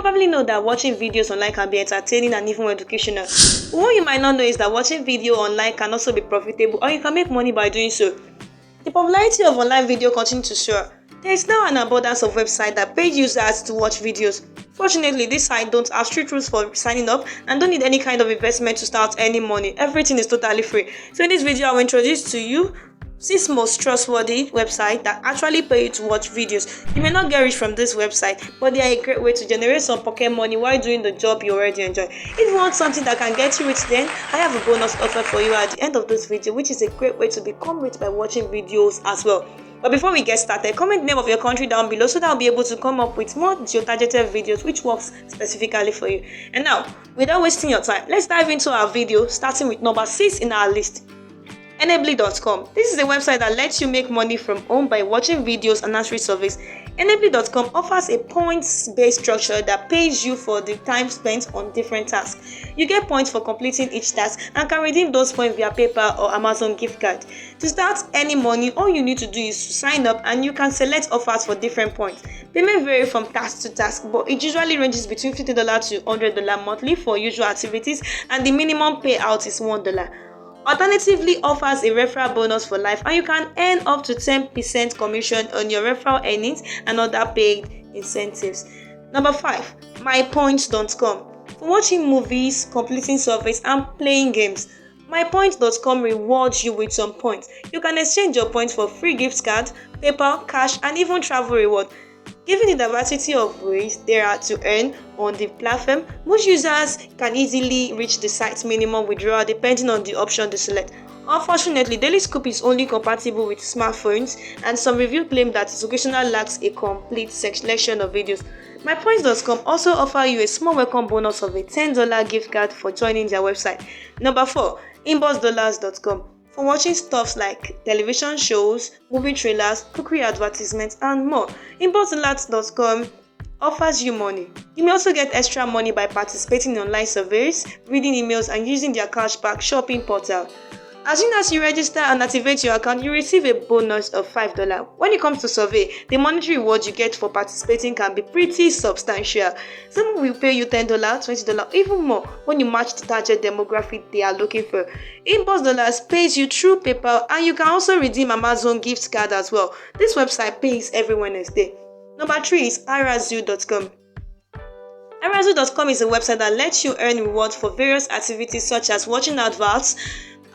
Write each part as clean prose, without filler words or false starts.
probably know that watching videos online can be entertaining and even educational. But what you might not know is that watching video online can also be profitable, or you can make money by doing so. The popularity of online video continues to soar. There is now an abundance of websites that pay users to watch videos. Fortunately, this site don't have strict rules for signing up and don't need any kind of investment to start earning money. Everything is totally free. So in this video, I will introduce to you 6 most trustworthy websites that actually pay you to watch videos. You may not get rich from this website, but they are a great way to generate some pocket money while doing the job you already enjoy. If you want something that can get you rich, then I have a bonus offer for you at the end of this video, which is a great way to become rich by watching videos as well. But before we get started, comment the name of your country down below so that I'll be able to come up with more geo-targeted videos which works specifically for you. And now, without wasting your time, let's dive into our video, starting with number 6 in our list. Enably.com. This is a website that lets you make money from home by watching videos and answering surveys. Enably.com offers a points-based structure that pays you for the time spent on different tasks. You get points for completing each task and can redeem those points via PayPal or Amazon gift card. To start earning money, all you need to do is to sign up and you can select offers for different points. Payment varies from task to task, but it usually ranges between $50 to $100 monthly for usual activities, and the minimum payout is $1. Alternatively, offers a referral bonus for life, and you can earn up to 10% commission on your referral earnings and other paid incentives. Number 5, mypoints.com. For watching movies, completing surveys, and playing games, mypoints.com rewards you with some points. You can exchange your points for free gift cards, PayPal, cash, and even travel reward. Given the diversity of ways there are to earn on the platform, most users can easily reach the site's minimum withdrawal depending on the option they select. Unfortunately, Daily Scoop is only compatible with smartphones, and some reviews claim that it occasionally lacks a complete selection of videos. MyPoints.com also offers you a small welcome bonus of a $10 gift card for joining their website. Number 4, inboxdollars.com. For watching stuff like television shows, movie trailers, cookery advertisements, and more, inboxdollars.com offers you money. You may also get extra money by participating in online surveys, reading emails, and using their cashback shopping portal. As soon as you register and activate your account, you receive a bonus of $5. When it comes to survey, the monetary reward you get for participating can be pretty substantial. Some will pay you $10, $20, even more when you match the target demographic they are looking for. Inbox Dollars pays you through PayPal, and you can also redeem Amazon gift card as well. This website pays every Wednesday. Number 3 is Arazu.com. Arazu.com is a website that lets you earn rewards for various activities such as watching adverts,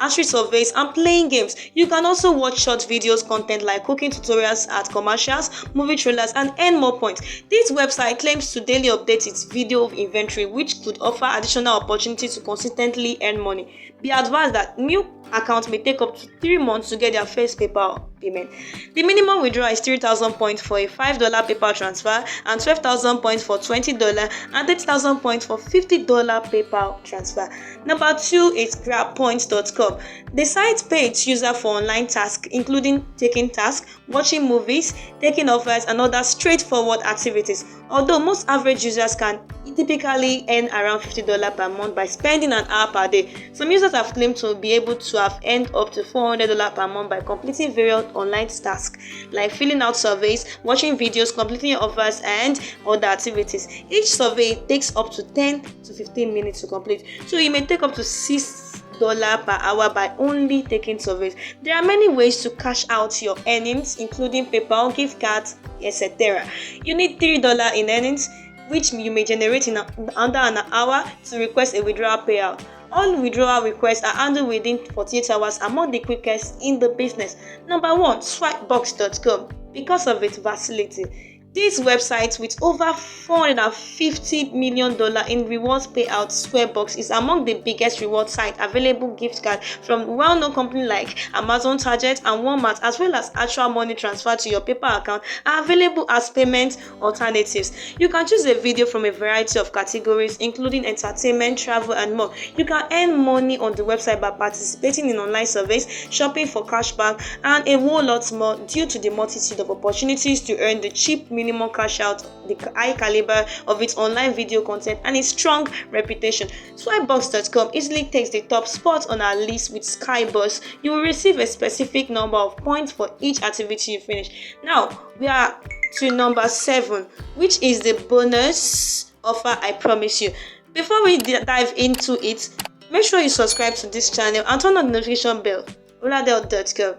answering surveys, and playing games. You can also watch short videos content like cooking tutorials, art commercials, movie trailers, and earn more points. This website claims to daily update its video inventory, which could offer additional opportunities to consistently earn money. Be advised that new accounts may take up to 3 months to get their first PayPal payment. The minimum withdrawal is 3,000 points for a $5 PayPal transfer, and 12,000 points for $20, and 30,000 points for $50 PayPal transfer. Number 2 is grabpoints.com. The site pays users for online tasks, including taking tasks, watching movies, taking offers, and other straightforward activities. Although most average users can typically earn around $50 per month by spending an hour per day, some users have claimed to be able to have earned up to $400 per month by completing various online tasks like filling out surveys, watching videos, completing offers, and other activities. Each survey takes up to 10 to 15 minutes to complete, so you may take up to $6 per hour by only taking surveys. There are many ways to cash out your earnings, including PayPal, gift cards, etc. You need $3 in earnings, which you may generate in under an hour, to request a withdrawal payout. All withdrawal requests are handled within 48 hours, among the quickest in the business. Number 1, swipebox.com. Because of its versatility, this website with over $450 million in rewards payouts, Squarebox is among the biggest reward sites available gift cards from well-known companies like Amazon, Target, and Walmart, as well as actual money transfer to your PayPal account are available as payment alternatives. You can choose a video from a variety of categories, including entertainment, travel, and more. You can earn money on the website by participating in online surveys, shopping for cashback, and a whole lot more due to the multitude of opportunities to earn the cheap minimum cash out, the high caliber of its online video content, and its strong reputation. Swipebox.com easily takes the top spot on our list with Skybus. You will receive a specific number of points for each activity you finish. Now we are to number 7, which is the bonus offer, I promise you. Before we dive into it, make sure you subscribe to this channel and turn on the notification bell. Roladel.com.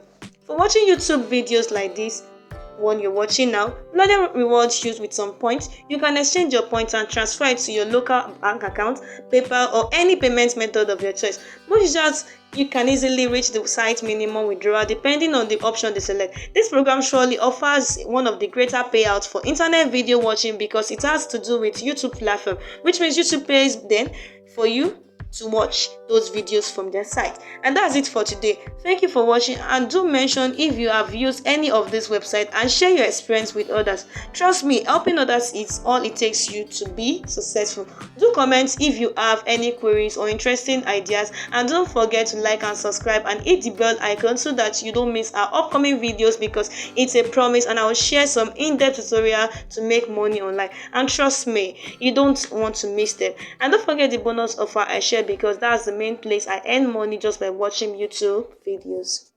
For watching YouTube videos like this one you're watching now, Roladel rewards you with some points. You can exchange your points and transfer it to your local bank account, PayPal, or any payment method of your choice. Most just you can easily reach the site minimum withdrawal depending on the option they select. This program surely offers one of the greater payouts for internet video watching because it has to do with YouTube platform, which means YouTube pays then for you to watch those videos from their site. And that's it for today. Thank you for watching, and do mention if you have used any of this website and share your experience with others. Trust me, helping others is all it takes you to be successful. Do comment if you have any queries or interesting ideas, and don't forget to like and subscribe and hit the bell icon so that you don't miss our upcoming videos, because it's a promise and I will share some in-depth tutorial to make money online, and trust me, you don't want to miss them. And don't forget the bonus offer I share, because that's the main place I earn money just by watching YouTube videos.